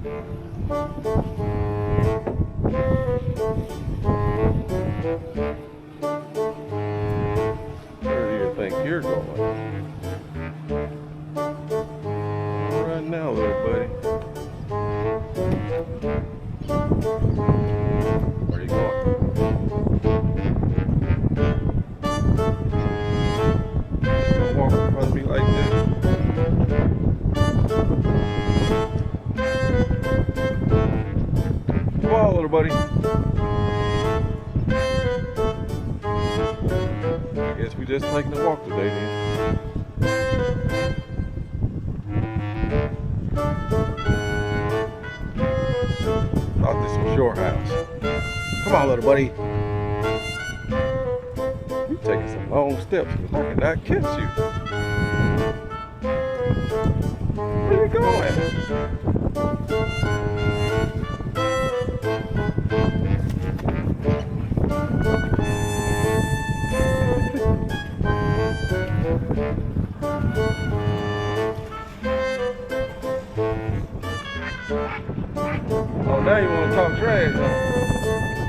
Where do you think you're going? Right now, little buddy. Where are you going? Just gonna walk in front of me like this? Come on, little buddy. I guess we just taking a walk today then. Thought this was your house. Come on, little buddy. You're taking some long steps because I cannot catch you. Where you going? Oh, now you want to talk trash, huh?